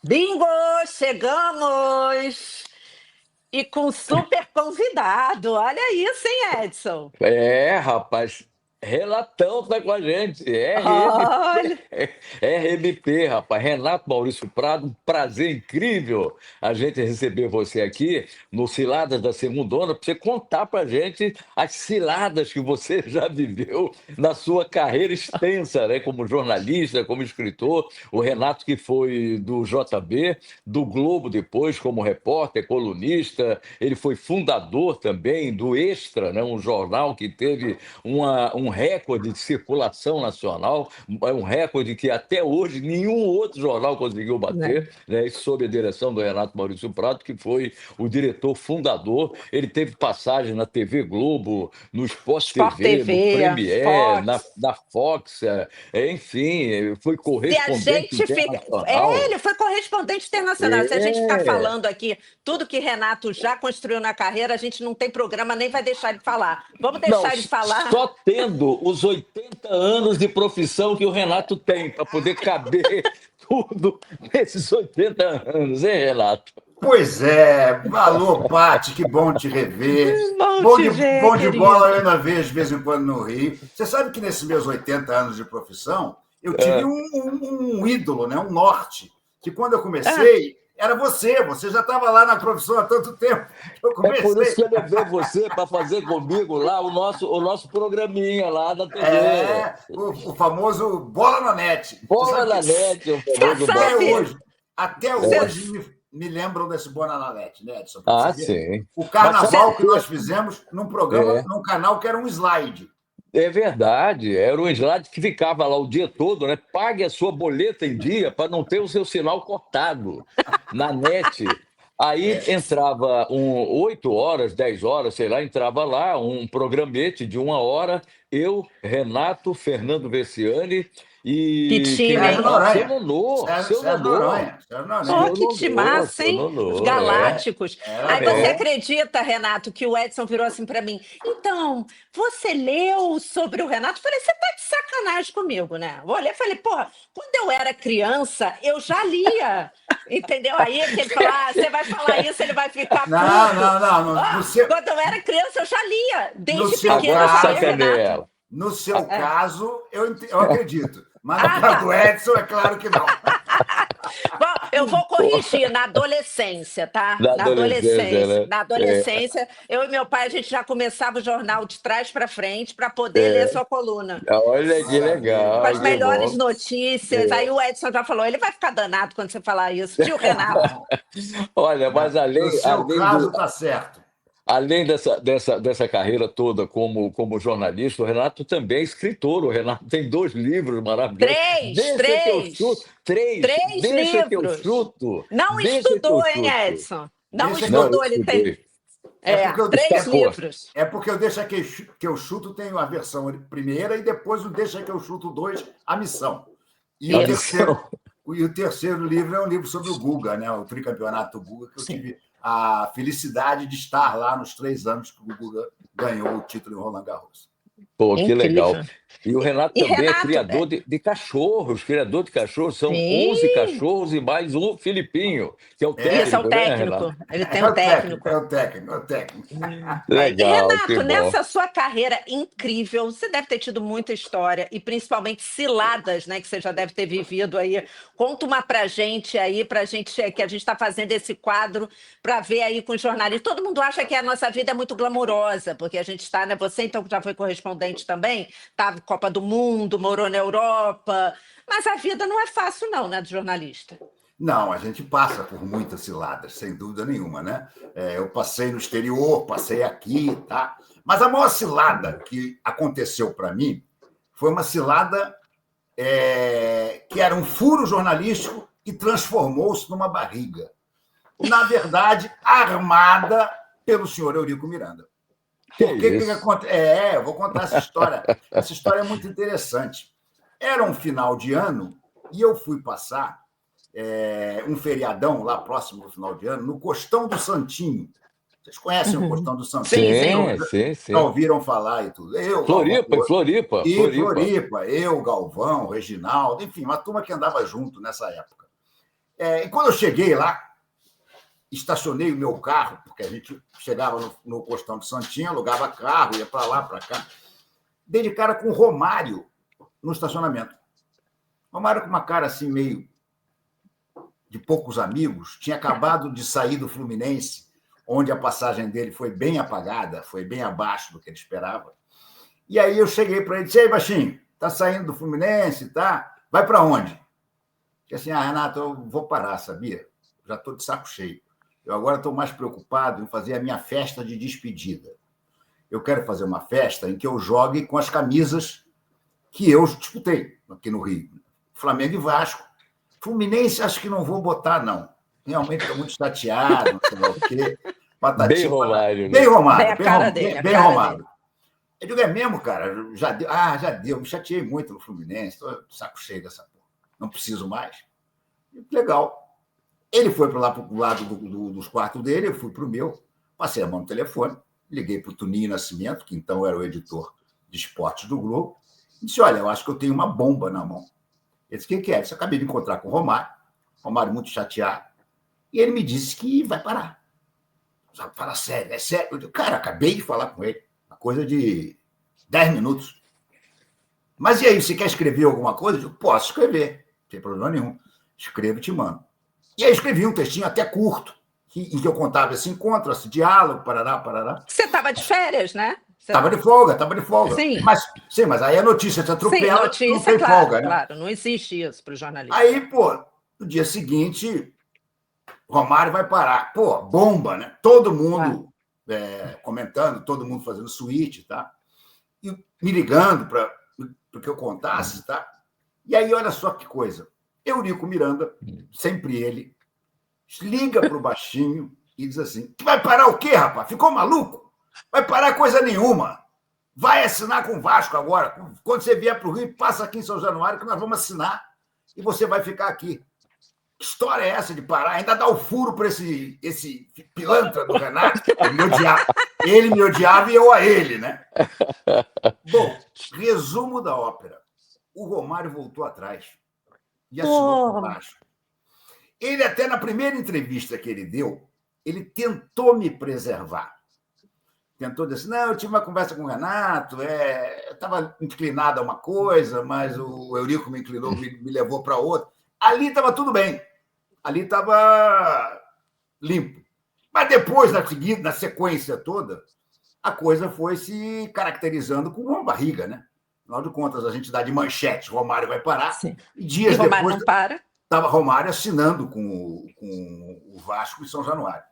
Bingo! Chegamos! E com um super convidado. Olha isso, hein, Edson? Rapaz, Renatão tá com a gente, Olha, RMP, rapaz, Renato Maurício Prado, um prazer incrível a gente receber você aqui no Ciladas da Segundona, para você contar pra gente as ciladas que você já viveu na sua carreira extensa, né, como jornalista, como escritor, o Renato que foi do JB, do Globo depois como repórter, colunista, ele foi fundador também do Extra, né, um jornal que teve um recorde de circulação nacional, um recorde que até hoje nenhum outro jornal conseguiu né? bater, né? Isso sob a direção do Renato Maurício Prado, que foi o diretor fundador. Ele teve passagem na TV Globo, no Sport Sport TV, no TV, Premiere, Fox. na Fox, enfim, foi Se a correspondente gente fica. internacional. Ele foi correspondente internacional. Se a gente ficar É. falando aqui tudo que Renato já construiu na carreira, a gente não tem programa, nem vai deixar ele falar. Vamos Não, deixar ele falar. só tendo os 80 anos de profissão que o Renato tem, para poder caber tudo nesses 80 anos, hein, Renato? Pois é, alô, Pati, que bom te rever. Bom Bom te de, ver, bom de bola eu querido. ainda vejo de vez em quando no Rio. Você sabe que nesses meus 80 anos de profissão, eu tive É, um ídolo, né? Um norte, que quando eu Ah, comecei, era você já estava lá na profissão há tanto tempo que eu é por isso comecei. que eu levei você para fazer comigo lá o nosso programinha lá na TV. O famoso bola na net. Você Bola sabe que na net, o você famoso até bola. sabe? hoje, até Você... hoje me lembram desse bola na net, né, Edson? Para você Ah, ver sim. o Mas sabe carnaval por que quê? nós fizemos num programa, É. num canal que era um slide. É verdade, era um slide que ficava lá o dia todo, né? Pague a sua boleta em dia para não ter o seu sinal cortado na net. Aí entrava 8 horas, 10 horas, sei lá, entrava lá um programete de 1 hora, eu, Renato, Fernando Veciani Que e quem time, mais? Sérgio hein? Ah, seu Noronha. Nonô, seu Sérgio Nonô, Noronha. Sérgio Noronha. Oh, seu que Nonô, timaço, seu hein? Os Nonô, galácticos. Era Aí você bom. acredita, Renato, que o Edson virou assim para mim? Então, você leu sobre o Renato? Eu falei, você tá de sacanagem comigo, né? Eu olhei e falei, porra, quando eu era criança, eu já lia. Entendeu? Aí que ele falou: ah, você vai falar isso, ele vai ficar Não, puto. não, não. Ah, quando eu era criança, eu já lia. No Desde seu pequena eu agora já li o caso, sacaneia Renato. ela. no seu É. caso, eu acredito. Mas no Ah, caso do tá. Edson, é claro que não. Bom, eu vou corrigir na adolescência, tá? Da Na adolescência, adolescência. né? Na adolescência, eu e meu pai, a gente já começava o jornal de trás para frente para poder ler É. sua coluna. Olha que Maravilha, Com as legal, que melhores bom. maravilha. notícias. Aí o Edson já falou: ele vai ficar danado quando você falar isso. Tio Renato. Olha, mas No seu caso, está certo. além dessa carreira toda como jornalista, o Renato também é escritor. O Renato tem 2 livros maravilhosos. Três, Deixa que eu chuto. três. Três. Três Deixa que eu livros. chuto. Não Deixa que eu estudou, hein, chuto. Edson? Não Deixa que eu, Não, eu estudou, ele tem. estudei. é É, porque eu, três Destacou. livros. é porque eu deixa que eu chuto tem a versão primeira e depois o deixa que eu chuto 2, a missão. E o A Isso. terceiro, missão. e o terceiro livro é um livro sobre o Guga, né? O tricampeonato Guga, que eu Sim. tive a felicidade de estar lá nos 3 anos que o Guga ganhou o título em Roland Garros. Pô, que legal. Incrível. E o Renato E também é Renato, criador de cachorros, criador de cachorros. São 11 sim, cachorros e mais um Filipinho, que é o isso é o técnico, né, Renato? técnico. Ele tem É o o técnico, é técnico. o técnico, é o técnico. E Legal, que Renato, bom. nessa sua carreira incrível, você deve ter tido muita história e principalmente ciladas, né, que você já deve ter vivido aí. Conta uma pra gente aí, pra gente que a gente está fazendo esse quadro para ver aí com os jornalistas. Todo mundo acha que a nossa vida é muito glamurosa, porque a gente está, né? Você então que já foi correspondente também, estava Copa do Mundo, morou na Europa, mas a vida não é fácil não, né, do jornalista. Não, a gente passa por muitas ciladas, sem dúvida nenhuma, né? Eu passei no exterior, passei aqui, tá? Mas a maior cilada que aconteceu para mim foi uma cilada que era um furo jornalístico e transformou-se numa barriga. Na verdade, armada pelo senhor Eurico Miranda. Que Por que isso? acontece? Eu vou contar essa história. Essa história é muito interessante. Era um final de ano e eu fui passar um feriadão lá próximo do final de ano, no Costão do Santinho. Vocês conhecem o Uhum. Costão do Santinho? Sim, Já, sim. Sim, sim, já sim. ouviram falar e tudo. Eu, Galvão, Floripa, em Floripa, e Floripa. Floripa, eu, Galvão, Reginaldo, enfim, uma turma que andava junto nessa época. E quando eu cheguei lá, estacionei o meu carro, porque a gente chegava no Costão de Santinha, alugava carro, ia para lá, para cá. Dei de cara com o Romário no estacionamento. Romário com uma cara assim, meio de poucos amigos, tinha acabado de sair do Fluminense, onde a passagem dele foi bem apagada, foi bem abaixo do que ele esperava. E aí eu cheguei para ele e disse: "Ei, baixinho, tá saindo do Fluminense, tá? Vai para onde?" Disse assim: "Ah, Renato, eu vou parar, sabia? Já estou de saco cheio. Eu agora estou mais preocupado em fazer a minha festa de despedida. Eu quero fazer uma festa em que eu jogue com as camisas que eu disputei aqui no Rio. Flamengo e Vasco. Fluminense, acho que não vou botar, não. Realmente estou muito chateado, não sei lá o quê. Bem Romário, né? Bem Romário. Bem Romário. Eu digo: "É mesmo, cara? Já deu. Ah, já deu. Me chateei muito no Fluminense. Estou de saco cheio dessa porra. Não preciso mais." Legal. Ele foi para lá, para o lado dos quartos dele, eu fui para o meu, passei a mão no telefone, liguei para o Toninho Nascimento, que então era o editor de esportes do Globo, e disse: "Olha, eu acho que eu tenho uma bomba na mão." Ele disse: "O que é?" Eu disse: "Acabei de encontrar com o Romário muito chateado, e ele me disse que vai parar." Sabe, fala sério, é sério. Eu digo: "Cara, acabei de falar com ele, uma coisa de 10 minutos. Mas e aí, você quer escrever alguma coisa?" Eu digo: "Posso escrever, não tem problema nenhum. Escrevo e te mando." E aí escrevi um textinho até curto, em que eu contava esse encontro, esse diálogo, parará, parará. Você estava de férias, né? Estava de folga, estava de folga. Sim. Mas aí a notícia te atropela, notícia, não tem claro, folga, né? Claro, não existe isso para o jornalista. Aí, pô, no dia seguinte, Romário vai parar. Pô, bomba, né? Todo mundo comentando, todo mundo fazendo suíte, tá? E me ligando para que eu contasse, tá? E aí, olha só que coisa. Eurico Miranda, sempre ele, liga para o baixinho e diz assim: "Vai parar o quê, rapaz? Ficou maluco? Vai parar coisa nenhuma. Vai assinar com o Vasco agora. Quando você vier para o Rio, passa aqui em São Januário que nós vamos assinar e você vai ficar aqui." Que história é essa de parar? Ainda dá o furo para esse pilantra do Renato. Ele me odiava e eu a ele, né? Bom, resumo da ópera. O Romário voltou atrás e assinou por baixo. Ele, até na primeira entrevista que ele deu, ele tentou me preservar. Tentou dizer: "Não, eu tive uma conversa com o Renato, eu estava inclinado a uma coisa, mas o Eurico me inclinou, me levou para outra." Ali estava tudo bem. Ali estava limpo. Mas depois, na sequência toda, a coisa foi se caracterizando com uma barriga, né? Afinal de contas, a gente dá de manchete: Romário vai parar. Sim. E dias Romário depois não para. Estava Romário assinando com o Vasco e São Januário.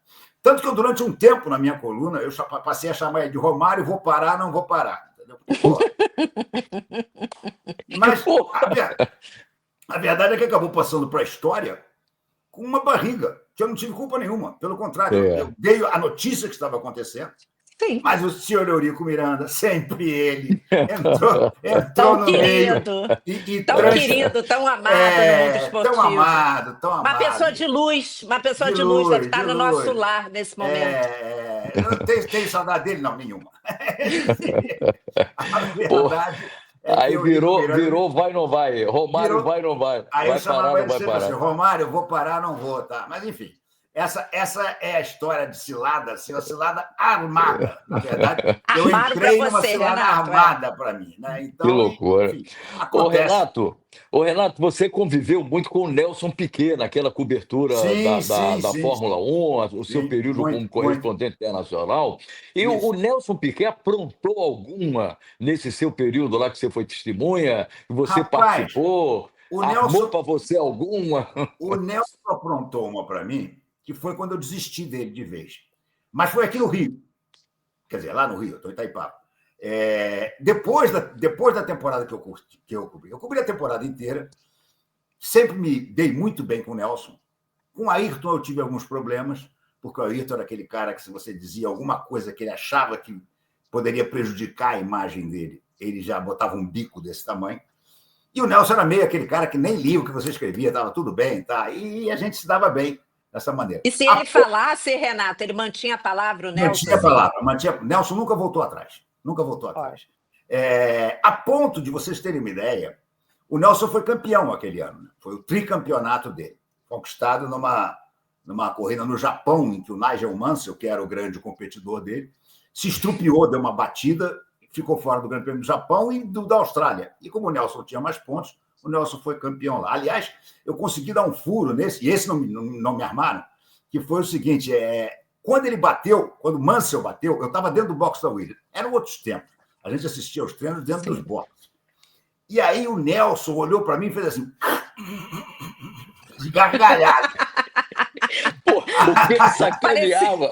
Tanto que eu, durante um tempo, na minha coluna, eu passei a chamar ele de Romário: "Vou parar, não vou parar." Entendeu? Mas a verdade é que acabou passando para a história com uma barriga, que eu não tive culpa nenhuma. Pelo contrário, eu dei a notícia que estava acontecendo. Sim. Mas o senhor Eurico Miranda, sempre ele, entrou tão no querido, meio. Tão querido, tão amado no mundo esportivo. Tão amado. Uma pessoa de luz, deve estar no nosso lar nesse momento. Não tem saudade dele? Não, nenhuma. A verdade aí virou vai, não vai. Romário vai, não vai. Aí vai eu chamava parar, ele não vai parar. Assim: "Romário, eu vou parar, não vou." Tá? Mas, enfim, essa é a história de cilada, assim, uma cilada armada, na verdade. Eu entrei numa cilada armada para mim, né? Então, que loucura. Enfim, acontece. Renato, você conviveu muito com o Nelson Piquet naquela cobertura da Fórmula 1, o seu período como correspondente internacional. E o Nelson Piquet aprontou alguma nesse seu período lá que você foi testemunha, que você participou? Armou para você alguma? O Nelson aprontou uma para mim, que foi quando eu desisti dele de vez. Mas foi aqui no Rio. Quer dizer, lá no Rio, estou em Itaipava. Depois da temporada que eu cobri a temporada inteira, sempre me dei muito bem com o Nelson. Com o Ayrton eu tive alguns problemas, porque o Ayrton era aquele cara que, se você dizia alguma coisa que ele achava que poderia prejudicar a imagem dele, ele já botava um bico desse tamanho. E o Nelson era meio aquele cara que nem lia o que você escrevia, estava tudo bem, tá? E a gente se dava bem dessa maneira. E se ele falasse, Renato, ele mantinha a palavra, o Nelson? Mantinha a palavra. Nelson nunca voltou atrás. Nunca voltou atrás. A ponto de vocês terem uma ideia, o Nelson foi campeão aquele ano. Né? Foi o tricampeonato dele. conquistado numa corrida no Japão, em que o Nigel Mansell, que era o grande competidor dele, se estrupiou, deu uma batida, ficou fora do Grande Prêmio do Japão e da Austrália. E como o Nelson tinha mais pontos, o Nelson foi campeão lá. Aliás, eu consegui dar um furo nesse, e esse não me armaram, que foi o seguinte, quando ele bateu, quando o Mansell bateu, eu estava dentro do box da Williams. Eram outros tempos. A gente assistia aos treinos dentro dos boxes. E aí o Nelson olhou para mim e fez assim, de gargalhada. Porque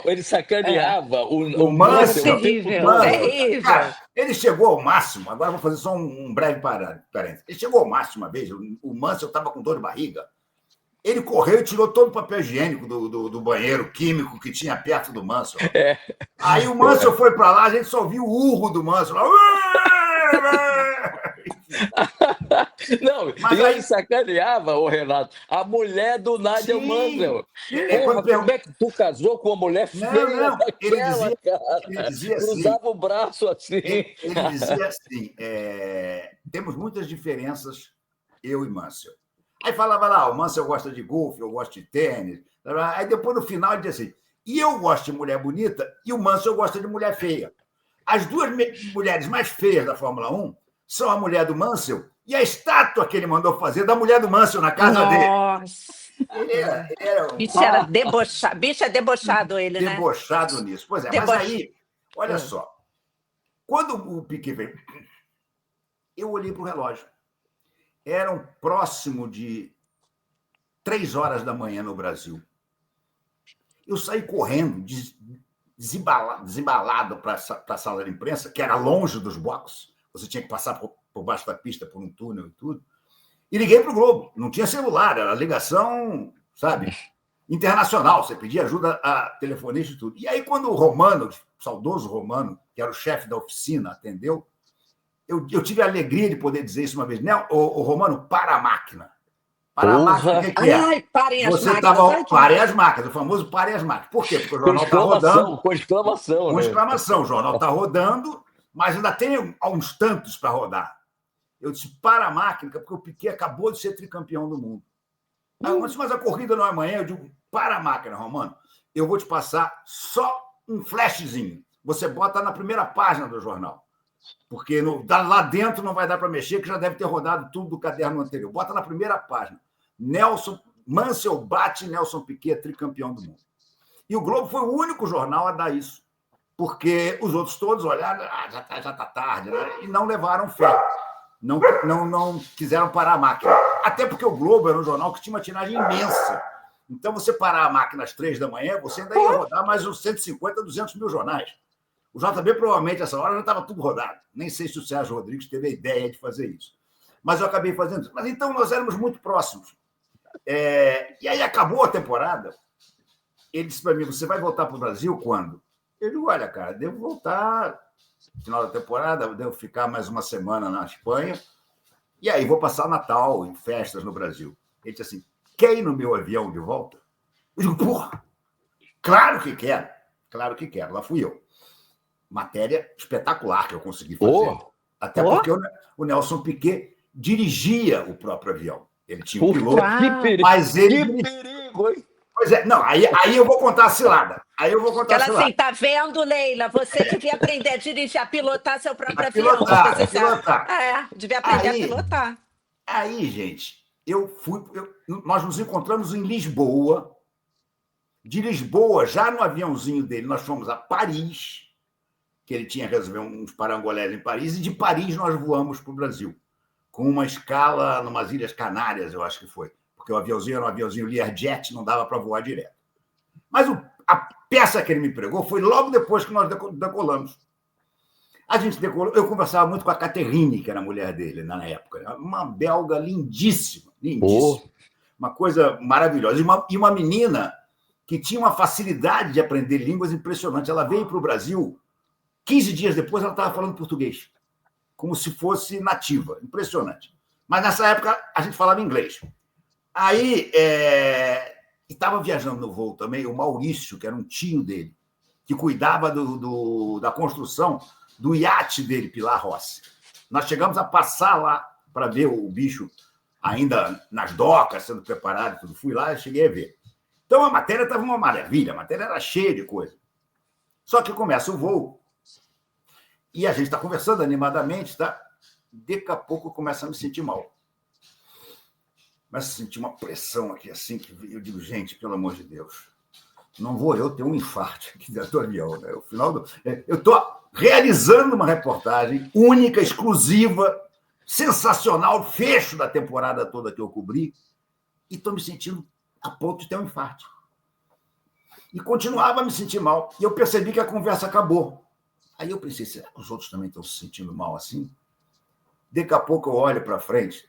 ele sacaneava o Mansell. Terrível. Cara, ele chegou ao máximo, agora vou fazer só um breve parênteses. Ele chegou ao máximo uma vez, o Mansell estava com dor de barriga. Ele correu e tirou todo o papel higiênico do banheiro químico que tinha perto do Mansell. Aí o Mansell foi para lá, a gente só ouviu o urro do Mansell. Não, mas ele sacaneava, o Renato, a mulher do Nigel Mansell. Como é que tu casou com uma mulher feia daquela, ele dizia assim, cruzava o braço assim. Ele dizia assim, temos muitas diferenças, eu e Mansell. Aí falava lá, o Mansell gosta de golfe, eu gosto de tênis. Aí depois, no final, ele dizia assim, e eu gosto de mulher bonita e o Mansell gosta de mulher feia. As duas mulheres mais feias da Fórmula 1 são a mulher do Mansell e a estátua que ele mandou fazer da mulher do Mansell na casa dele. Nossa! Bicho é debochado ele, né? Debochado nisso. Pois é, mas aí, olha só. Quando o Piquet veio, eu olhei para o relógio. Eram próximo de 3 horas da manhã no Brasil. Eu saí correndo, desembalado para a sala de imprensa, que era longe dos boxes. Você tinha que passar por baixo da pista, por um túnel e tudo. E liguei para o Globo. Não tinha celular, era ligação, sabe, internacional. Você pedia ajuda a telefonista e tudo. E aí, quando o Romano, o saudoso Romano, que era o chefe da oficina, atendeu, eu tive a alegria de poder dizer isso uma vez. Não, o Romano, para a máquina. Para a máquina, o que é? Ai, parem as máquinas. Parem as máquinas, o famoso parem as máquinas. Por quê? Porque o jornal está rodando. Com exclamação. Com exclamação. O jornal está rodando, mas ainda tem uns tantos para rodar. Eu disse, para a máquina, porque o Piquet acabou de ser tricampeão do mundo. Mas a corrida não é amanhã. Eu digo, para a máquina, Romano. Eu vou te passar só um flashzinho. Você bota na primeira página do jornal. Porque lá dentro não vai dar para mexer, que já deve ter rodado tudo do caderno anterior. Bota na primeira página. Mansell bate Nelson Piquet, tricampeão do mundo. E o Globo foi o único jornal a dar isso. Porque os outros todos olharam, já tá tarde, né? E não levaram fé. Não quiseram parar a máquina. Até porque o Globo era um jornal que tinha uma tiragem imensa. Então, você parar a máquina às 3 da manhã, você ainda ia rodar mais uns 150, 200 mil jornais. O JB, provavelmente, essa hora já estava tudo rodado. Nem sei se o Sérgio Rodrigues teve a ideia de fazer isso. Mas eu acabei fazendo isso. Mas então nós éramos muito próximos. E aí acabou a temporada. Ele disse para mim, você vai voltar para o Brasil quando? Eu digo, olha, cara, devo voltar no final da temporada, devo ficar mais uma semana na Espanha, e aí vou passar Natal e festas no Brasil. Ele disse assim, quer ir no meu avião de volta? Eu digo, porra, claro que quero. Claro que quero. Lá fui eu. Matéria espetacular que eu consegui fazer. Até porque o Nelson Piquet dirigia o próprio avião. Ele tinha um piloto, mas ele... Que perigo, hein? Pois é, não, aí eu vou contar a cilada. Assim, tá vendo, Leila? Você devia aprender a dirigir, a pilotar seu próprio avião. Pilotar. Devia aprender a pilotar. Aí, gente, nós nos encontramos em Lisboa. De Lisboa, já no aviãozinho dele, nós fomos a Paris, que ele tinha resolvido uns parangolés em Paris, e de Paris nós voamos para o Brasil, com uma escala numas Ilhas Canárias, eu acho que foi, porque o aviãozinho era um aviãozinho Learjet, não dava para voar direto. Mas a peça que ele me pregou foi logo depois que nós decolamos. A gente decolou, eu conversava muito com a Catherine, que era a mulher dele na época, uma belga lindíssima, uma coisa maravilhosa, e uma menina que tinha uma facilidade de aprender línguas impressionante. Ela veio para o Brasil, 15 dias depois ela estava falando português, como se fosse nativa, impressionante. Mas nessa época a gente falava inglês. Aí estava viajando no voo também o Maurício, que era um tio dele, que cuidava da construção do iate dele, Pilar Rossi. Nós chegamos a passar lá para ver o bicho ainda nas docas, sendo preparado, tudo. Fui lá e cheguei a ver. Então, a matéria estava uma maravilha, a matéria era cheia de coisa. Só que começa o voo, e a gente está conversando animadamente, tá? Daqui a pouco eu começo a me sentir mal. Começo a sentir uma pressão aqui, assim, que eu digo, gente, pelo amor de Deus, não vou eu ter um infarto aqui dentro do avião, né? Eu estou realizando uma reportagem única, exclusiva, sensacional, fecho da temporada toda que eu cobri, e estou me sentindo a ponto de ter um infarto. E continuava a me sentir mal. E eu percebi que a conversa acabou. Aí eu pensei, será que os outros também estão se sentindo mal assim? Daqui a pouco eu olho para frente,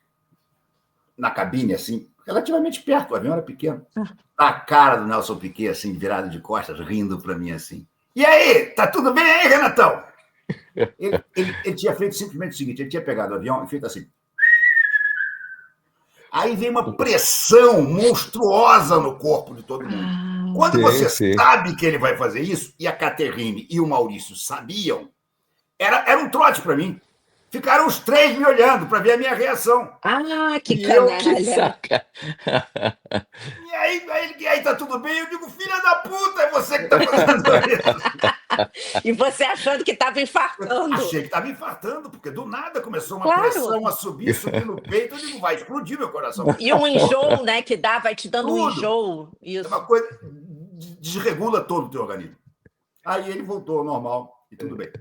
na cabine, assim, relativamente perto, o avião era pequeno. A cara do Nelson Piquet, assim, virado de costas, rindo para mim, assim. E aí, tá tudo bem aí, Renatão? Ele tinha feito simplesmente o seguinte, ele tinha pegado o avião e feito assim. Aí vem uma pressão monstruosa no corpo de todo mundo. Quando você sabe que ele vai fazer isso, e a Caterine e o Maurício sabiam, era um trote para mim. Ficaram os três me olhando para ver a minha reação. Ah, que canalha! E aí tá tudo bem? Eu digo, filha da puta, é você que tá fazendo isso. E você achando que estava infartando. Achei que estava infartando, porque do nada começou uma pressão a subir no peito. Eu digo, vai explodir meu coração. E um enjoo, né, que dá, vai te dando um Tudo. enjoo. Isso. É uma coisa, desregula todo o teu organismo. Aí ele voltou ao normal e tudo bem.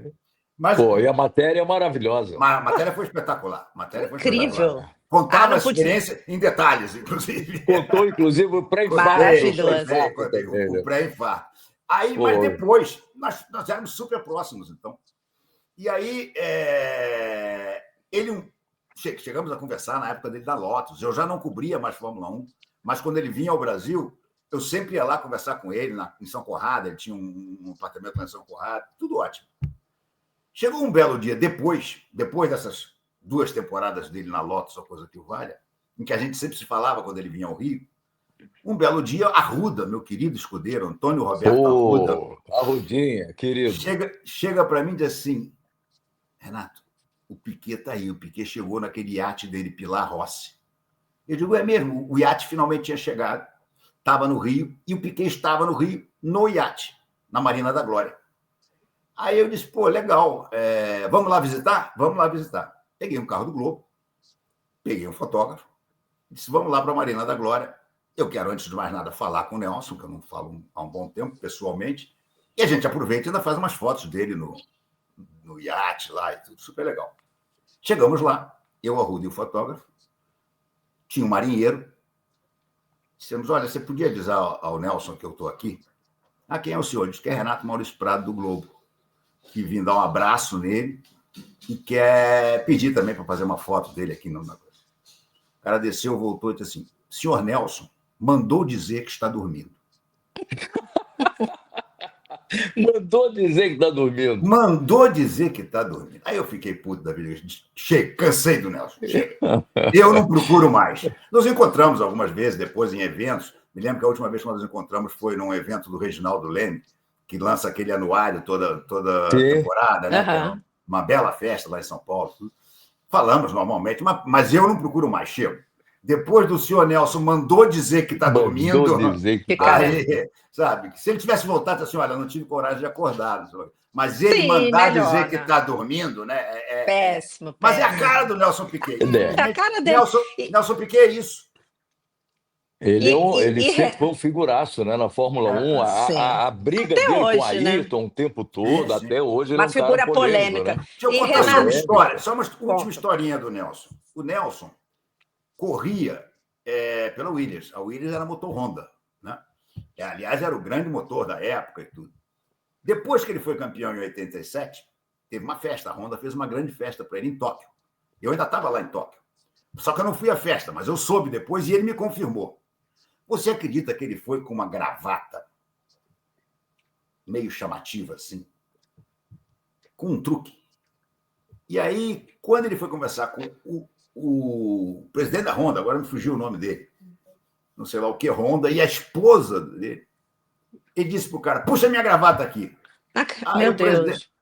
Mas, Pô, e a matéria é maravilhosa. a matéria foi espetacular. Incrível. Contava a experiência em detalhes, inclusive. Contou, inclusive, o pré-infarto. Maravilhoso. O pré-infarto. Aí, mas depois, nós éramos super próximos, então. E aí, chegamos a conversar na época dele da Lotus. Eu já não cobria mais Fórmula 1, mas quando ele vinha ao Brasil, eu sempre ia lá conversar com ele em São Conrado. Ele tinha um apartamento lá em São Conrado, tudo ótimo. Chegou um belo dia, depois dessas 2 temporadas dele na Lotus, ou coisa que o valha, em que a gente sempre se falava quando ele vinha ao Rio, um belo dia, Arruda, meu querido escudeiro, Antônio Roberto Arruda. Arrudinha, querido. Chega para mim e diz assim, Renato, o Piquet está aí, o Piquet chegou naquele iate dele, Pilar Rossi. Eu digo, é mesmo, o iate finalmente tinha chegado, estava no Rio, e o Piquet estava no Rio, no iate, na Marina da Glória. Aí eu disse, pô, legal, vamos lá visitar? Vamos lá visitar. Peguei um carro do Globo, peguei um fotógrafo, disse, vamos lá para a Marina da Glória. Eu quero, antes de mais nada, falar com o Nelson, que eu não falo há um bom tempo, pessoalmente, e a gente aproveita e ainda faz umas fotos dele no iate lá e tudo, super legal. Chegamos lá, eu, Arruda e o fotógrafo, tinha um marinheiro, dissemos, olha, você podia avisar ao Nelson que eu estou aqui? Ah, quem é o senhor? Ele disse que é Renato Maurício Prado, do Globo, que vim dar um abraço nele e quer pedir também para fazer uma foto dele aqui. O cara desceu, voltou e disse assim, senhor Nelson mandou dizer que está dormindo. Mandou dizer que está dormindo. Mandou dizer que está dormindo. Aí eu fiquei puto da vida. Chega, cansei do Nelson. Chega. Eu não procuro mais. Nos encontramos algumas vezes depois em eventos. Me lembro que a última vez que nós nos encontramos foi num evento do Reginaldo Leme, que lança aquele anuário toda temporada, né? Uhum. Uma bela festa lá em São Paulo. Tudo. Falamos normalmente, mas eu não procuro mais. Chego. Depois do senhor Nelson mandou dizer que está dormindo. Aí, sabe? Se ele tivesse voltado assim, olha, não tive coragem de acordar. Mas ele mandar dizer que está dormindo, né? Péssimo. Mas é a cara do Nelson Piquet. É a cara dele. Nelson Piquet é isso. Ele sempre foi um figuraço, né? Na Fórmula 1, a briga até dele hoje, com a Ayrton, né? O tempo todo, até hoje ele uma figura polêmica. Né? Deixa eu contar só uma história, só uma última historinha do Nelson. O Nelson corria pela Williams. A Williams era motor Honda, né? Aliás, era o grande motor da época e tudo. Depois que ele foi campeão em 87, teve uma festa. A Honda fez uma grande festa para ele em Tóquio. Eu ainda estava lá em Tóquio. Só que eu não fui à festa, mas eu soube depois e ele me confirmou. Você acredita que ele foi com uma gravata meio chamativa, assim? Com um truque. E aí, quando ele foi conversar com o presidente da Honda, agora me fugiu o nome dele, não sei lá o que, Honda, e a esposa dele, ele disse para o cara, puxa minha gravata aqui. Aí meu o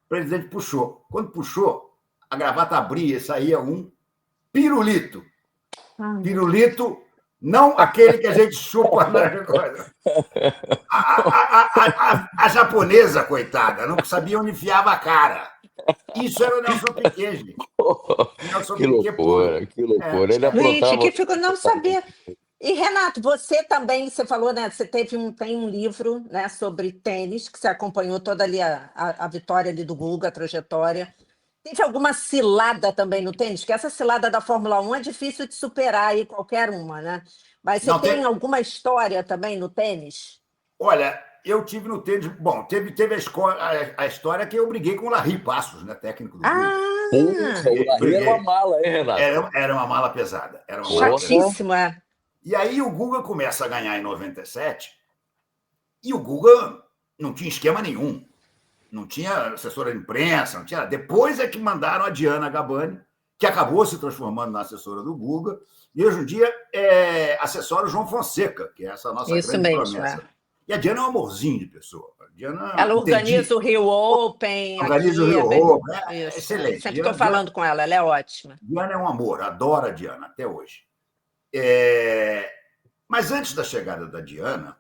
presidente puxou. Quando puxou, a gravata abria e saía um pirulito. Pirulito, não aquele que a gente chupa na coisa. A japonesa, coitada, não sabia onde enfiava a cara. Isso era o Nelson Piquet, gente. Nelson Que Piquet puro. loucura, que loucura. Ele Gente, aprontava. que fico não saber. E, Renato, você também, você falou, né? Você tem um livro, né, sobre tênis, que você acompanhou toda ali a vitória ali do Guga, a trajetória. Teve alguma cilada também no tênis? Porque essa cilada da Fórmula 1 é difícil de superar aí qualquer uma, né? Mas você Não, tem alguma história também no tênis? Olha, eu tive no tênis. Bom, teve a história que eu briguei com o Larry Passos, né, técnico do Guga. Porra, o Larry era uma mala, hein, Renato? Era uma mala pesada. Era uma mala pesada. Chatíssimo, é. E aí o Guga começa a ganhar em 97 e o Guga não tinha esquema nenhum. Não tinha assessora de imprensa, não tinha. Depois é que mandaram a Diana Gabani, que acabou se transformando na assessora do Guga, e hoje em dia assessora o João Fonseca, que é essa nossa Isso grande mesmo, promessa. E a Diana é um amorzinho de pessoa. A Diana, Ela organiza o Rio Open. Organiza o aqui, Rio Open. É isso. excelente. Sempre estou falando com ela, ela é ótima. Diana é um amor, adoro a Diana até hoje. Mas antes da chegada da Diana,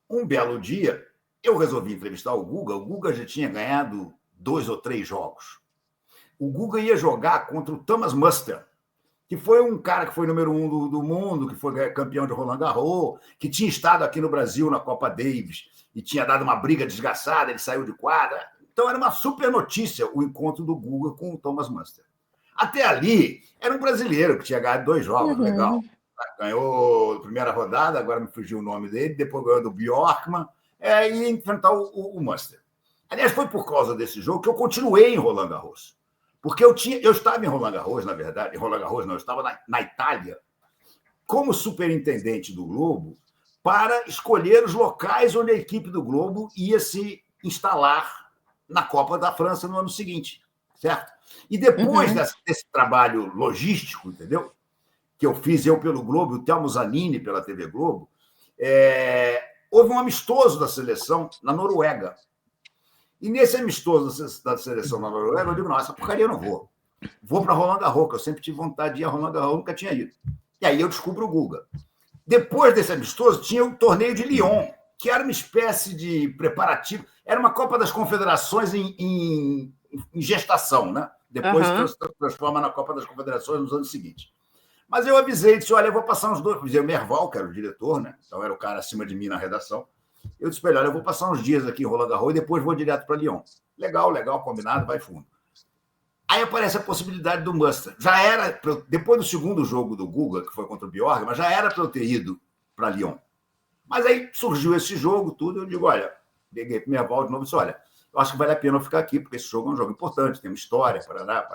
um belo dia, eu resolvi entrevistar o Guga já tinha ganhado 2 ou 3 jogos. O Guga ia jogar contra o Thomas Muster, que foi um cara que foi número 1 do mundo, que foi campeão de Roland Garros, que tinha estado aqui no Brasil na Copa Davis e tinha dado uma briga desgraçada, ele saiu de quadra. Então era uma super notícia o encontro do Guga com o Thomas Muster. Até ali, era um brasileiro que tinha ganhado 2 jogos, legal. Ganhou a primeira rodada, agora me fugiu o nome dele, depois ganhou do Bjorkman, e ia enfrentar o Muster. Aliás, foi por causa desse jogo que eu continuei em Roland Garros. Porque eu estava em Roland Garros, na verdade, eu estava na Itália, como superintendente do Globo, para escolher os locais onde a equipe do Globo ia se instalar na Copa da França no ano seguinte, certo? E depois desse trabalho logístico, entendeu? Que eu fiz pelo Globo, o Telmo Zanini pela TV Globo, houve um amistoso da seleção na Noruega. E nesse amistoso da seleção na Noruega, eu digo, não, essa porcaria eu não vou. Vou para Roland Garros, que eu sempre tive vontade de ir a Roland Garros, nunca tinha ido. E aí eu descubro o Guga. Depois desse amistoso, tinha o torneio de Lyon, que era uma espécie de preparativo. Era uma Copa das Confederações em gestação, né? Depois se transforma na Copa das Confederações nos anos seguintes. Mas eu avisei, disse, olha, eu vou passar uns 2... Avisei o Merval, que era o diretor, né? Então era o cara acima de mim na redação. Eu disse, olha, eu vou passar uns dias aqui em Roland Garros e depois vou direto para Lyon. Legal, combinado, vai fundo. Aí aparece a possibilidade do Muster. Já era, depois do segundo jogo do Guga, que foi contra o Bjorg, mas já era para eu ter ido para Lyon. Mas aí surgiu esse jogo, tudo, eu digo, olha, peguei para o Merval de novo e disse, olha, eu acho que vale a pena eu ficar aqui, porque esse jogo é um jogo importante, tem uma história, parará.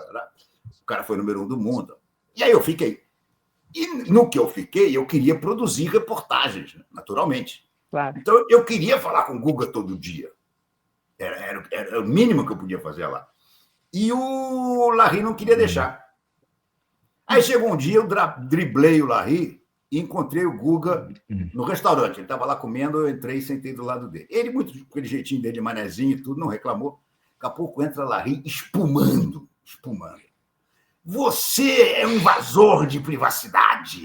O cara foi número 1 do mundo. E aí eu fiquei. E no que eu fiquei, eu queria produzir reportagens, né? Naturalmente. Claro. Então, eu queria falar com o Guga todo dia. Era o mínimo que eu podia fazer lá. E o Larry não queria deixar. Aí chegou um dia, eu driblei o Larry e encontrei o Guga no restaurante. Ele estava lá comendo, eu entrei e sentei do lado dele. Ele, muito com aquele jeitinho dele de manezinho e tudo, não reclamou. Daqui a pouco entra Larry espumando. Você é um invasor de privacidade.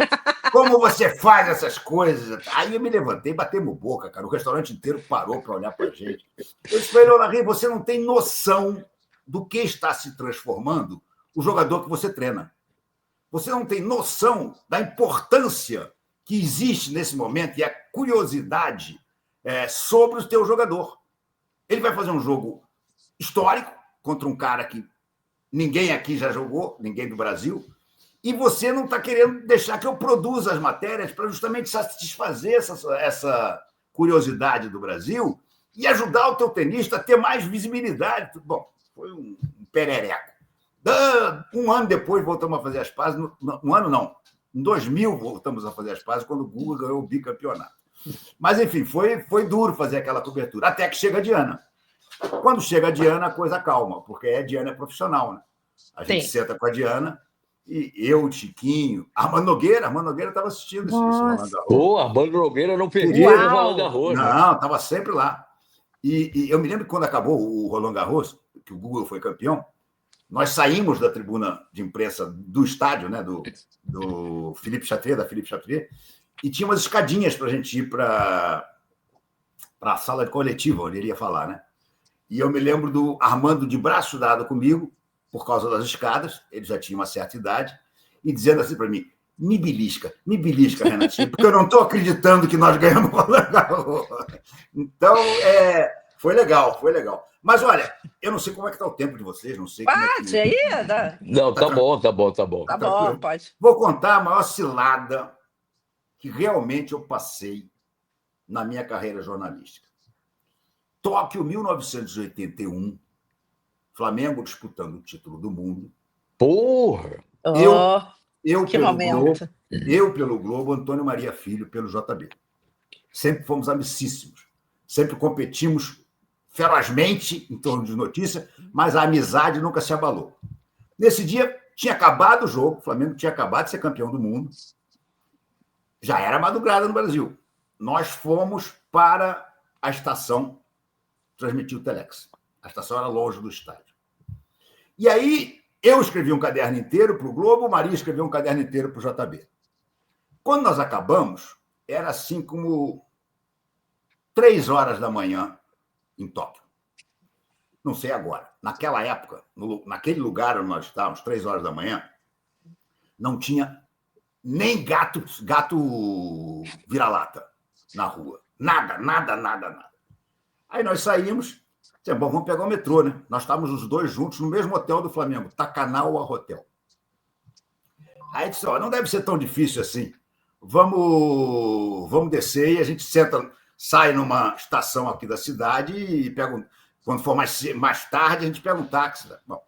Como você faz essas coisas? Aí eu me levantei, batemos boca, cara. O restaurante inteiro parou para olhar para a gente. Eu disse para ele, Larry, você não tem noção do que está se transformando o jogador que você treina. Você não tem noção da importância que existe nesse momento e a curiosidade sobre o teu jogador. Ele vai fazer um jogo histórico contra um cara que ninguém aqui já jogou, ninguém do Brasil, e você não está querendo deixar que eu produza as matérias para justamente satisfazer essa curiosidade do Brasil e ajudar o teu tenista a ter mais visibilidade. Bom, foi um perereco. Um ano depois voltamos a fazer as pazes, um ano não, em 2000 voltamos a fazer as pazes, quando o Guga ganhou o bicampeonato. Mas, enfim, foi duro fazer aquela cobertura, até que chega a Diana. Quando chega a Diana, a coisa calma, porque a Diana é profissional, né? A gente senta com a Diana, e eu, o Chiquinho, Armando Nogueira estava assistindo esse Roland Garros. Pô, Armando Nogueira não perdia no Roland Garros. Não, estava sempre lá. E eu me lembro que quando acabou o Roland Garros, que o Guga foi campeão, Nós saímos da tribuna de imprensa do estádio, né, do Philippe Chatrier, da Philippe Chatrier, e tinha umas escadinhas para a gente ir para a sala coletiva, onde ele ia falar, né? E eu me lembro do Armando de braço dado comigo, por causa das escadas, ele já tinha uma certa idade, e dizendo assim para mim: me belisca, Renatinho, porque eu não estou acreditando que nós ganhamos. Então, foi legal, foi legal. Mas, olha, eu não sei como é que está o tempo de vocês, não sei como é que... Pode, aí? Não, tá bom, tá bom, tá bom. Tá bom, pode. Vou contar a maior cilada que realmente eu passei na minha carreira jornalística. Tóquio, 1981, Flamengo disputando o título do mundo. Porra! Eu que pelo momento. Globo, eu pelo Globo, Antônio Maria Filho pelo JB. Sempre fomos amicíssimos. Sempre competimos ferozmente em torno de notícia, mas a amizade nunca se abalou. Nesse dia, tinha acabado o jogo, o Flamengo tinha acabado de ser campeão do mundo. Já era madrugada no Brasil. Nós fomos para a estação transmitir o Telex. A estação era longe do estádio. E aí, eu escrevi um caderno inteiro para o Globo, Maria escreveu um caderno inteiro para o JB. Quando nós acabamos, era assim como 3 horas da manhã em Tóquio. Não sei agora. Naquela época, naquele lugar onde nós estávamos, 3 horas da manhã, não tinha nem gato vira-lata na rua. Nada. Aí nós saímos, dissemos, bom, vamos pegar o metrô, né? Nós estávamos os dois juntos no mesmo hotel do Flamengo, Takanawa Hotel. Aí disse, não deve ser tão difícil assim. Vamos descer e a gente sai numa estação aqui da cidade e pega quando for mais tarde, a gente pega um táxi. Bom,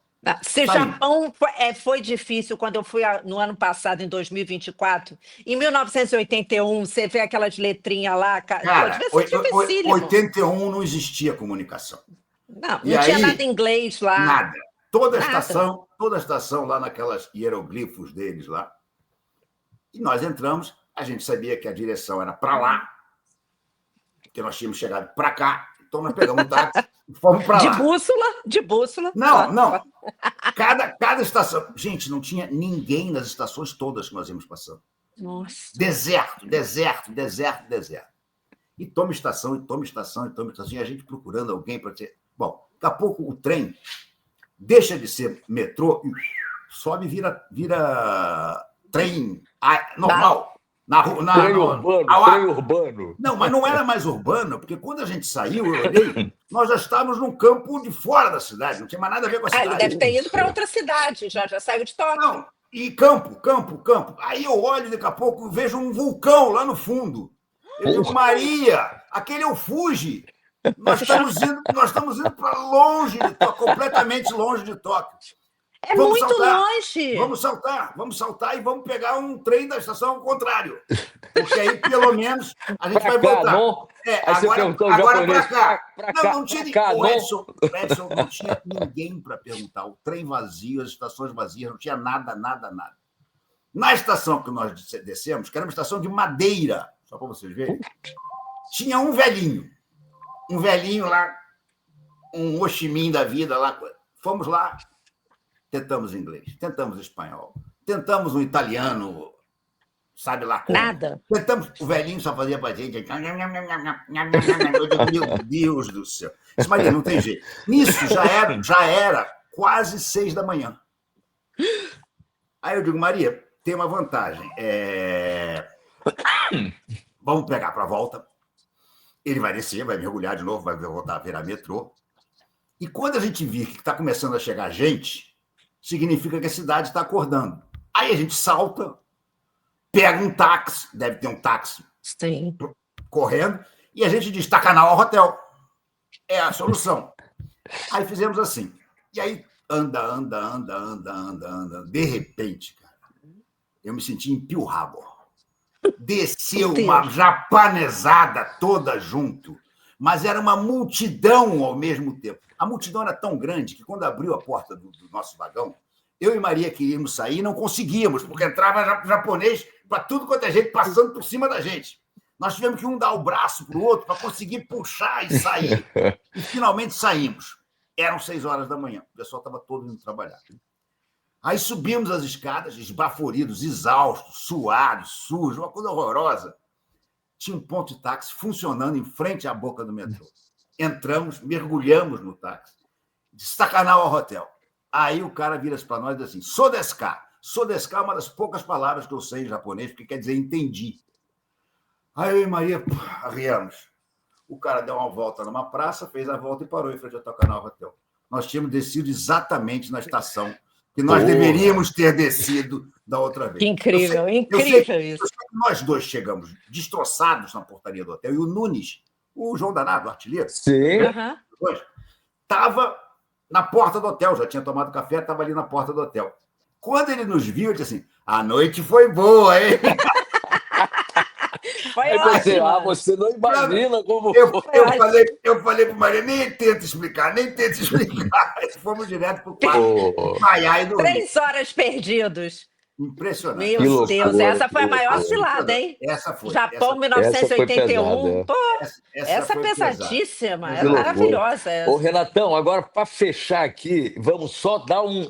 se Japão foi difícil quando eu fui no ano passado, em 2024, em 1981, você vê aquelas letrinhas lá, cara, 81 não existia comunicação. Não tinha nada em inglês lá. Nada. Toda a estação lá naquelas hieroglifos deles lá. E nós entramos, a gente sabia que a direção era para lá, que nós tínhamos chegado para cá, então nós pegamos um táxi e fomos para lá. De bússola. Não. Cada estação... Gente, não tinha ninguém nas estações todas que nós íamos passando. Nossa. Deserto. E toma estação, e a gente procurando alguém para ter... Bom, daqui a pouco o trem deixa de ser metrô e sobe e vira trem normal. Trem urbano. Não, mas não era mais urbano, porque quando a gente saiu, eu olhei, nós já estávamos num campo de fora da cidade, não tinha mais nada a ver com a cidade. Ele deve ter ido para outra cidade, já saiu de Tóquio. Não, e campo. Aí eu olho, daqui a pouco, vejo um vulcão lá no fundo. Eu digo, Maria, aquele é o Fuji. Nós estamos indo para longe de Tóquio, completamente longe de Tóquio. Vamos muito longe. Vamos saltar e vamos pegar um trem da estação ao contrário. Porque aí, pelo menos, a gente vai voltar. Agora para cá. Não tinha ninguém. O Edson, não tinha ninguém para perguntar. O trem vazio, as estações vazias, não tinha nada. Na estação que nós descemos, que era uma estação de madeira, só para vocês verem, tinha um velhinho lá, um Ho Chi Minh da vida lá. Fomos lá. Tentamos inglês, tentamos espanhol, tentamos um italiano, sabe lá como. Nada. Tentamos, o velhinho só fazia para a gente. Eu digo, meu Deus do céu. Isso, Maria, não tem jeito. Nisso já era quase 6 da manhã. Aí eu digo, Maria, tem uma vantagem. Vamos pegar para a volta. Ele vai descer, vai mergulhar de novo, vai voltar a virar metrô. E quando a gente vir que está começando a chegar gente, significa que a cidade está acordando. Aí a gente salta, pega um táxi, deve ter um táxi correndo, e a gente diz, Takanawa Hotel. É a solução. Aí fizemos assim. E aí anda. De repente, cara, eu me senti em Pearl Harbor. Desceu uma japanesada toda junto, mas era uma multidão ao mesmo tempo. A multidão era tão grande que, quando abriu a porta do nosso vagão, eu e Maria queríamos sair e não conseguíamos, porque entrava japonês para tudo quanto é gente, passando por cima da gente. Nós tivemos que um dar o braço para o outro para conseguir puxar e sair. E finalmente saímos. Eram 6 horas da manhã, o pessoal estava todo indo trabalhar. Aí subimos as escadas, esbaforidos, exaustos, suados, sujos, uma coisa horrorosa. Tinha um ponto de táxi funcionando em frente à boca do metrô. Entramos, mergulhamos no táxi. Destacanal ao hotel. Aí o cara vira-se para nós e diz assim, Sodeska. Sodeska é uma das poucas palavras que eu sei em japonês, porque quer dizer entendi. Aí eu e Maria arriamos. O cara deu uma volta numa praça, fez a volta e parou em frente ao Tocanal Hotel. Nós tínhamos descido exatamente na estação que nós deveríamos ter descido da outra vez. Que incrível, incrível isso. Eu sei que nós dois chegamos destroçados na portaria do hotel, e o Nunes, o João Danado, o artilheiro, estava na porta do hotel, já tinha tomado café, estava ali na porta do hotel. Quando ele nos viu, ele disse assim, a noite foi boa, hein? Foi ótimo. Você não imagina como eu falei para o Maria, nem tenta explicar. Fomos direto para o quarto. 3 horas perdidos. Impressionante. Meu Deus, essa foi a maior cilada, hein? Essa foi. Japão, 1981. Pô, essa foi pesadíssima. pesada. É maravilhosa. Ô, Renatão, agora, para fechar aqui, vamos só dar um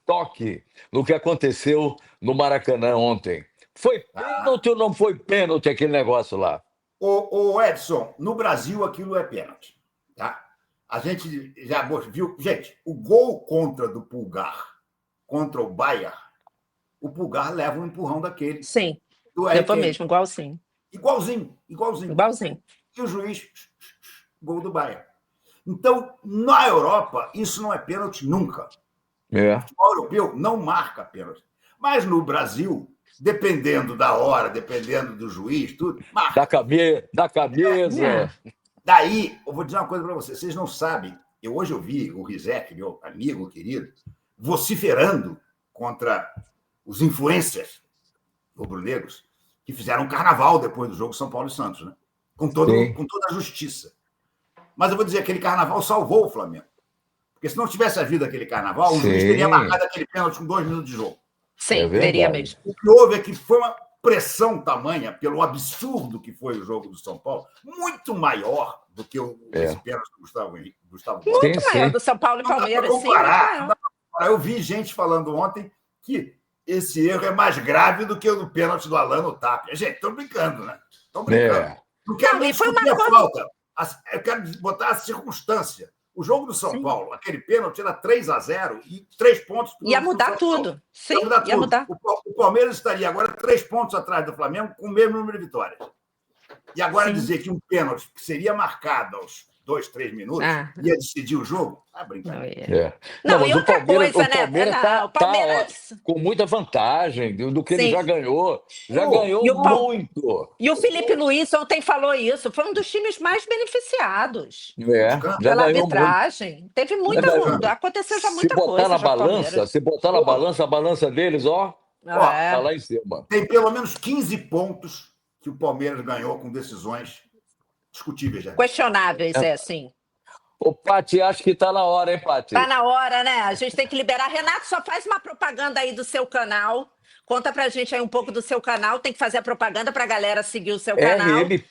toque no que aconteceu no Maracanã ontem. Foi pênalti ou não foi pênalti aquele negócio lá? Ô Edson, no Brasil aquilo é pênalti. Tá? A gente já viu. Gente, o gol do Pulgar contra o Bayern, o Pulgar leva um empurrão daquele. Sim, levou mesmo, igualzinho. Igualzinho. E o juiz, gol do Bayern. Então, na Europa, isso não é pênalti nunca. O futebol europeu não marca pênalti. Mas no Brasil, dependendo da hora, dependendo do juiz, tudo, marca. Da camisa. Daí, eu vou dizer uma coisa para vocês. Vocês não sabem. Hoje eu vi o Rizek, meu amigo querido, vociferando contra os influencers rubro-negros que fizeram um carnaval depois do jogo São Paulo e Santos, né? Com toda a justiça. Mas eu vou dizer, aquele carnaval salvou o Flamengo. Porque se não tivesse havido aquele carnaval, o juiz teria marcado aquele pênalti com 2 minutos de jogo. Sim, teria mesmo. O que houve é que foi uma pressão tamanha, pelo absurdo que foi o jogo do São Paulo, muito maior do que esse pênalti do Gustavo Gomes. Muito maior do São Paulo e Palmeiras, sim. Eu vi gente falando ontem que esse erro é mais grave do que o do pênalti do Alan no Tapia. Gente, estão brincando, né? Estão brincando. Não quero nem discutir a falta. Eu quero botar a circunstância. O jogo do São Paulo, aquele pênalti era 3-0 e 3 pontos. Ia mudar tudo. Sim, ia mudar. O Palmeiras estaria agora 3 pontos atrás do Flamengo com o mesmo número de vitórias. E agora dizer que um pênalti que seria marcado aos 2, 3 minutos ia decidir o jogo, brincadeira. Não, e outra coisa, né? O Palmeiras tá com muita vantagem do que ele já ganhou. Já ganhou muito. E o Felipe Luiz ontem falou isso. Foi um dos times mais beneficiados. Já pela arbitragem. Muito. Teve muita. Aconteceu já muita coisa. Se botar na balança, a balança deles, tá lá em cima. Tem pelo menos 15 pontos que o Palmeiras ganhou com decisões discutíveis. Questionáveis, sim. Ô, Paty, acho que tá na hora, hein, Paty? Tá na hora, né? A gente tem que liberar. Renato, só faz uma propaganda aí do seu canal. Conta pra gente aí um pouco do seu canal. Tem que fazer a propaganda pra galera seguir o seu canal. RMP.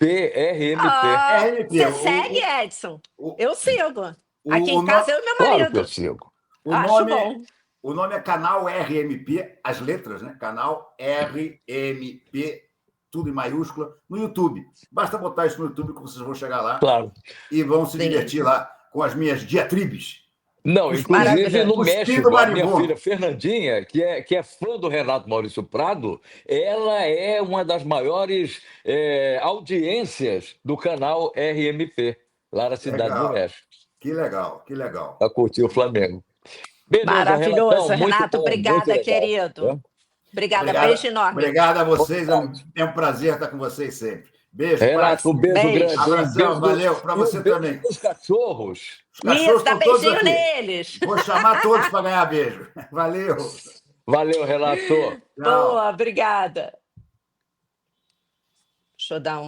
Você segue, Edson? Eu sigo. Aqui em casa, eu e meu marido. Claro que eu sigo. Acho bom. O nome é canal RMP, as letras, né? Canal RMP, tudo em maiúscula, no YouTube. Basta botar isso no YouTube que vocês vão chegar lá. Claro. E vão se divertir lá com as minhas diatribes. Não, inclusive no México, a minha filha Fernandinha, que é fã do Renato Maurício Prado, ela é uma das maiores audiências do canal RMP, lá na cidade do México. Que legal. Para curtir o Flamengo. Beleza, maravilhoso, Renato. Bom, obrigada, querido. Obrigada, beijo enorme. Obrigado a vocês, é um prazer estar com vocês sempre. Beijo, Renato, um beijo grande. Abração, valeu, para você também. Os cachorros. Isso, dá beijinho neles. Vou chamar todos para ganhar beijo. Valeu. Valeu, Renato. Boa, obrigada. Deixa eu dar